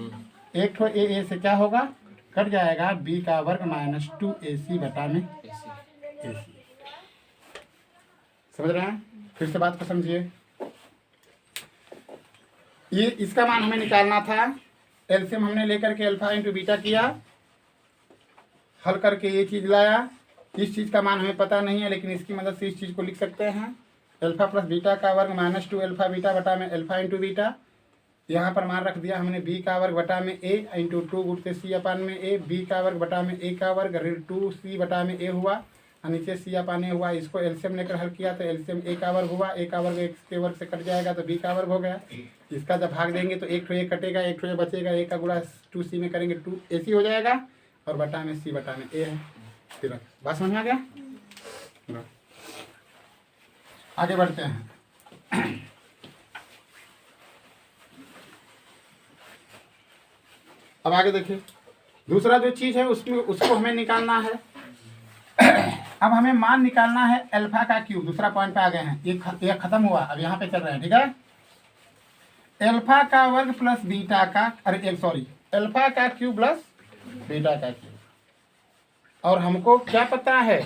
एक ठो ए से क्या होगा कट जाएगा, बी का वर्ग माइनस 2ac बटा में ए। समझ रहे हैं, फिर से बात को समझिए। ये इसका मान हमें निकालना था, एलसीएम हमने लेकर के अल्फा इंटू बीटा किया, हल करके ये चीज लाया। इस चीज का मान हमें पता नहीं है, लेकिन इसकी मदद से इस चीज को लिख सकते हैं। अल्फा प्लस बीटा का वर्ग माइनस 2 अल्फा बीटा बटा में अल्फा इंटू बीटा। यहाँ पर मान रख दिया हमने बी का वर्ग बटा में ए इंटू 2 गुणते सी अपान में ए, बी का वर्ग बटा में ए का वर्ग ऋण 2c बटा में ए हुआ और नीचे सी अपान ए हुआ। इसको एलसीएम लेकर हल किया तो एलसीएम ए का वर्ग हुआ, ए का वर्ग एक के वर्ग से कट जाएगा तो बी का वर्ग हो गया। इसका जब भाग देंगे तो एक ठो ए कटेगा, एक ठो ए बचेगा, ए का गुणा 2c में करेंगे 2 ac हो जाएगा और बटा में c बटा में ए है। फिर बात समझ में आ गया। आगे बढ़ते हैं। अब आगे देखिए दूसरा जो चीज़ है उसमें उसको हमें निकालना है। अब हमें मान निकालना है अल्फा का क्यूब। दूसरा पॉइंट पे आ गए हैं, एक खत्म हुआ, अब यहाँ पे चल रहे हैं। ठीक है, अल्फा का वर्ग प्लस बीटा का अल्फा का क्यूब प्लस बीटा का क्यूब। और हमको क्या पता है,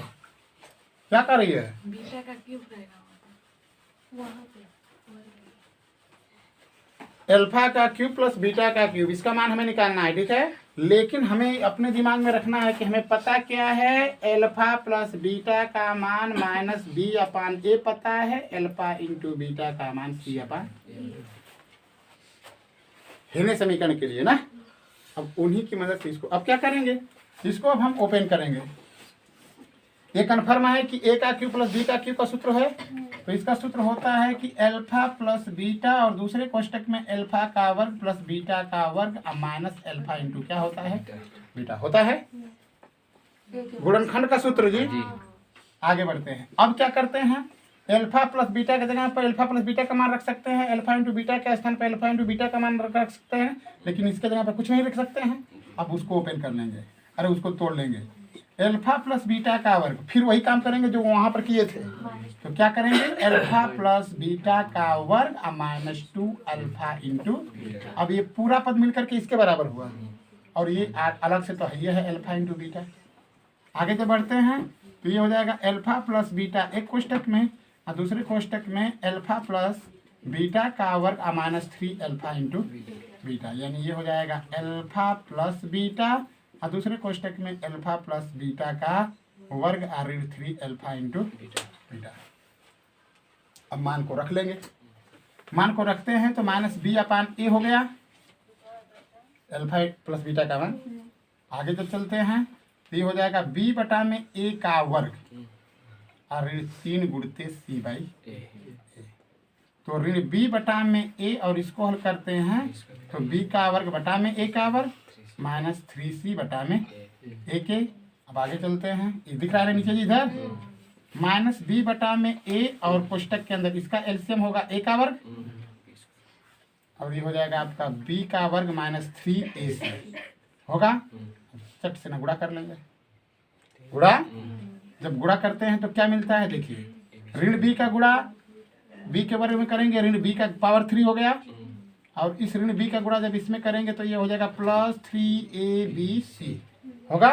क्या कर रही है, बीटा का क्यूब रहेगा वहाँ पे अल्फा का क्यूब प्लस बीटा का क्यूब, इसका मान हमें निकालना है। ठीक है, लेकिन हमें अपने दिमाग में रखना है कि हमें पता क्या है, अल्फा प्लस बीटा का मान माइनस बी अपान ए पता है, अल्फा इंटू बीटा का मान सी अपान हिने समीकरण के लिए ना। अब उन्हीं की मदद से इसको अब क्या करेंगे, इसको अब हम ओपन करेंगे। ये कन्फर्म है कि ए का क्यूब प्लस बी का क्यूब का सूत्र है, तो इसका सूत्र होता है कि अल्फा प्लस बीटा और दूसरे कोष्टक में अल्फा का वर्ग प्लस बीटा का वर्ग माइनस अल्फा इंटू क्या होता है, बीटा होता है। गुणनखंड का सूत्र जी। आगे बढ़ते हैं, अब क्या करते हैं, अल्फा प्लस बीटा के जगह पर अल्फा प्लस बीटा का मान रख सकते हैं, अल्फा इंटू बीटा के स्थान पर अल्फा इंटू बीटा का मान रख सकते हैं, लेकिन इसके जगह पर कुछ नहीं रख सकते हैं। अब उसको ओपन कर लेंगे, अरे उसको तोड़ लेंगे, अल्फा प्लस बीटा का वर्ग, फिर वही काम करेंगे जो वहां पर किए थे। तो क्या करेंगे, अल्फा प्लस बीटा का वर्ग माइनस 2 अल्फा इंटू, अब ये पूरा पद मिलकर के इसके बराबर हुआ और ये अलग से तो है, ये है अल्फा इंटू बीटा। आगे जब बढ़ते हैं तो ये हो जाएगा अल्फा प्लस बीटा एक कोष्टक में और दूसरे कोष्टक में अल्फा प्लस बीटा का वर्ग माइनस 3 अल्फा इंटू बीटा, यानी ये हो जाएगा अल्फा प्लस बीटा और दूसरे कोष्टक में अल्फा प्लस बीटा का वर्ग ऋण 3 अल्फा इंटू बीटा। अब मान को रख लेंगे, मान को रखते हैं तो माइनस बी अपान ए हो गया, अल्फा प्लस बीटा का मान। आगे जब चलते हैं तो ये हो जाएगा बी बटा में ए का वर्ग और ऋण 3 गुणते सी बाई ए। तो ऋण बी बटा में ए और इसको हल करते हैं तो बी का वर्ग बटा में ए का वर्ग माइनस 3c बटा में ए के। अब आगे चलते हैं, ये दिख रहा है नीचे जी इधर, माइनस बी बटा में ए और कोष्टक के अंदर इसका एलसीएम होगा ए का वर्ग और ये हो जाएगा आपका बी का वर्ग माइनस 3ac होगा। चट से ना गुणा कर लेंगे, गुणा जब गुणा करते हैं तो क्या मिलता है, देखिए ऋण बी का गुणा बी के वर्ग में करेंगे, ऋण बी का पावर 3 हो गया और इस ऋण बी का गुणा जब इसमें करेंगे तो ये हो जाएगा प्लस 3abc होगा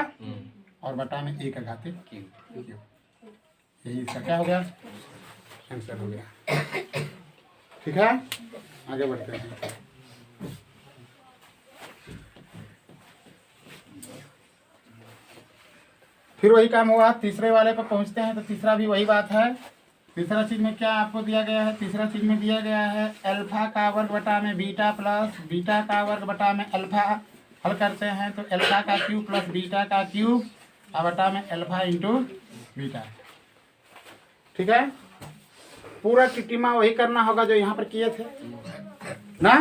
और बटा में ए का घाते क्यूब। यही इसका क्या हो गया, आंसर हो गया। ठीक है, आगे बढ़ते हैं। फिर वही काम हुआ, तीसरे वाले पर पहुंचते हैं तो तीसरा भी वही बात है। तीसरा चीज में क्या आपको दिया गया है, तीसरा चीज में दिया गया है अल्फा का वर्ग बटा में बीटा प्लस बीटा का वर्ग बटा में अल्फा, हल करते हैं तो अल्फा का क्यूब प्लस बीटा का क्यूब और बटा में अल्फा इंटू बीटा। ठीक है, पूरा टिटिमा वही करना होगा जो यहाँ पर किए थे ना।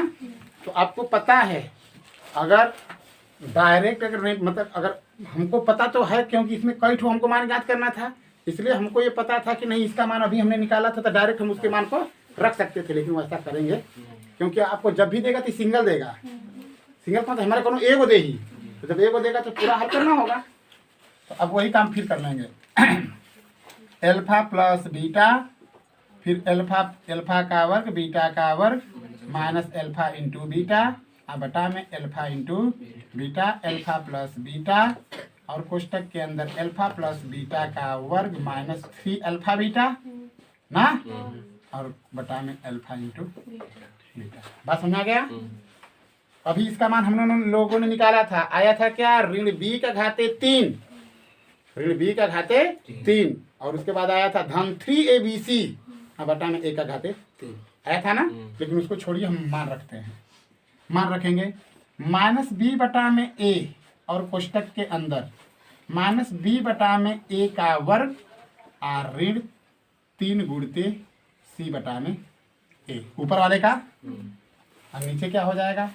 तो आपको पता है, अगर डायरेक्ट अगर मतलब अगर हमको पता तो है क्योंकि इसमें कई ठो हमको मान ज्ञात करना था, इसलिए हमको ये पता था कि नहीं इसका मान अभी हमने निकाला था तो डायरेक्ट हम उसके मान को रख सकते थे, लेकिन वैसा करेंगे क्योंकि आपको जब भी देगा तो सिंगल देगा, सिंगल मतलब हमारे को ए को दे ही, तो जब ए को देगा तो पूरा हल करना होगा। तो अब वही काम फिर कर लेंगे, अल्फा प्लस बीटा फिर अल्फा का वर्ग बीटा का वर्ग माइनस अल्फा इंटू बीटा और बटा में alpha into beta, alpha plus beta और कोष्टक के अंदर अल्फा प्लस बीटा का वर्ग माइनस 3 अल्फा बीटा ना और बटा में अल्फा इंटू बीटा। बात समझ आ गया। अभी इसका मान हम लोगों ने निकाला था, आया था क्या, ऋण बी का घाते 3, ऋण बी का घाते 3 और उसके बाद आया था धन 3abc और बटा में a का घाते 3 आया था ना। लेकिन उसको छोड़िए, हम मान रखते हैं, मान रखेंगे माइनस b बटा में a और कोष्टक के अंदर माइनस b बटा में a का वर्ग और ऋण 3 गुणते c बटा में a ऊपर वाले का, और नीचे क्या हो जाएगा,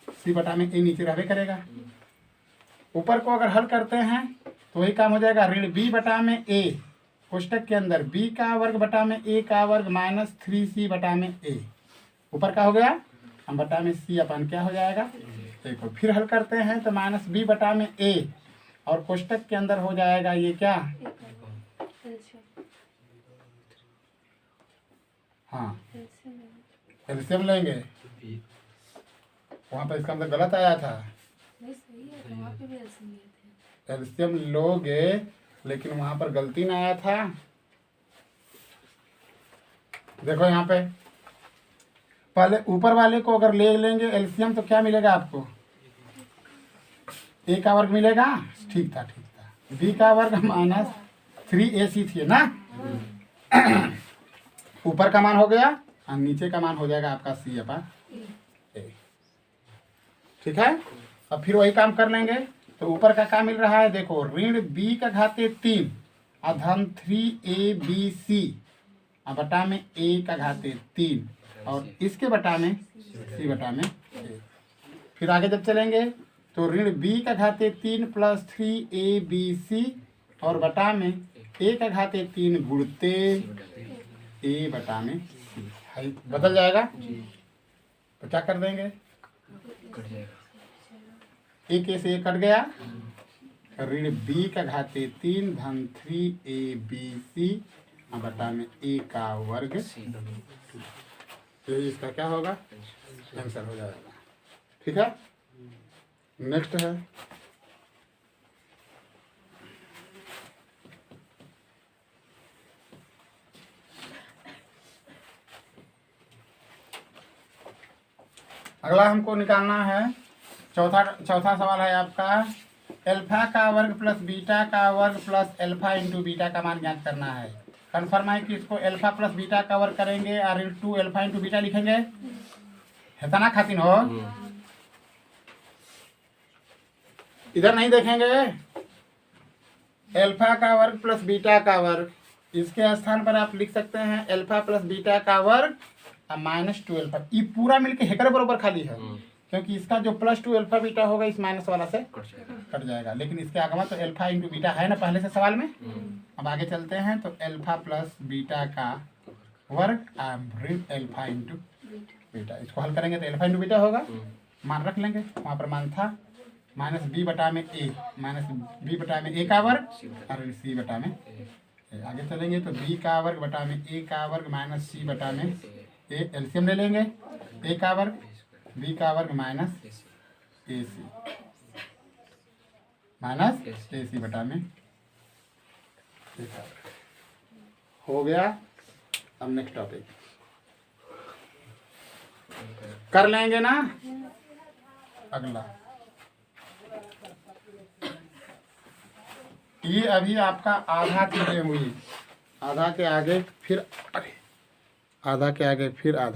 c बटा में a नीचे रहबे करेगा। ऊपर को अगर हल करते हैं तो वही काम हो जाएगा, ऋण b बटा में a कोष्टक के अंदर b का वर्ग बटा में a का वर्ग माइनस 3c बटा में a ऊपर का हो गया, हम बटा में c अपन क्या हो जाएगा देखो। फिर हल करते हैं तो माइनस b बटा में a और कोष्टक के अंदर हो जाएगा ये क्या, हाँ एलसीएम लेंगे। वहाँ पर इसका मतलब गलत आया था, नहीं सही है, तो वहाँ पे भी ऐसे लिए थे। एलसीएम लोगे लेकिन वहाँ पर गलती ना आया था। देखो यहाँ पे पहले ऊपर वाले को अगर ले लेंगे एलसीएम तो क्या मिलेगा आपको, a का वर्ग मिलेगा, ठीक था ठीक था। b का वर्ग माइनस 3ac थी ना, ऊपर का मान हो गया और नीचे का मान हो जाएगा आपका c अपॉन a, ठीक है। अब फिर वही काम कर लेंगे तो ऊपर का क्या मिल रहा है देखो, ऋण b का घाते 3 और धन 3abc और बटा में a का घाते 3 और इसके बटा में c बटा में a। फिर आगे जब चलेंगे तो ऋण b का घाते 3 प्लस 3abc और बटा में a का घाते 3 गुणते a बटा में c, बदल जाएगा तो क्या कर देंगे, एक से एक कट गया, ऋण b का घाते 3 धन 3abc बटा में a का वर्ग, तो इसका क्या होगा, आंसर हो जाएगा। ठीक है, नेक्स्ट है अगला हमको निकालना है चौथा सवाल है आपका, एल्फा का वर्ग प्लस बीटा का वर्ग प्लस एल्फा इंटू बीटा का मान ज्ञात करना है। कन्फर्म है कि इसको एल्फा प्लस बीटा का वर्ग करेंगे और इंटू एल्फा इंटू बीटा लिखेंगे, है ना खातिन हो। इधर नहीं देखेंगे, एल्फा का वर्ग प्लस बीटा का वर्ग, इसके स्थान पर आप लिख सकते हैं एल्फा प्लस बीटा का वर्ग और माइनस 2 एल्फा। ये पूरा मिलके हेकर बरोबर खाली है, क्योंकि इसका जो प्लस 2 एल्फा बीटा होगा इस माइनस वाला से कट जाएगा, लेकिन इसके आगे तो एल्फा इंटू बीटा है ना पहले से सवाल में। अब आगे चलते हैं तो एल्फा प्लस बीटा का वर्ग ऋण एल्फा इंटू बीटा, इसको हल करेंगे तो एल्फा इंटू बीटा होगा, मान रख लेंगे, वहाँ पर मान था माइनस बी बटा में ए, माइनस बी बटा में ए का वर्ग और सी बटा में ए। आगे चलेंगे तो बी का वर्ग बटा में ए का वर्ग माइनस सी बटा में ए, एलसीएम ले लेंगे, ए का वर्ग बी का वर्ग माइनस ए सी माइनस ए सी बटा में ए का वर्ग हो गया। अब नेक्स्ट टॉपिक कर लेंगे ना, अगला ये अभी आपका आधा चीजें हुई, आधा के आगे फिर आधा के आगे फिर आधा।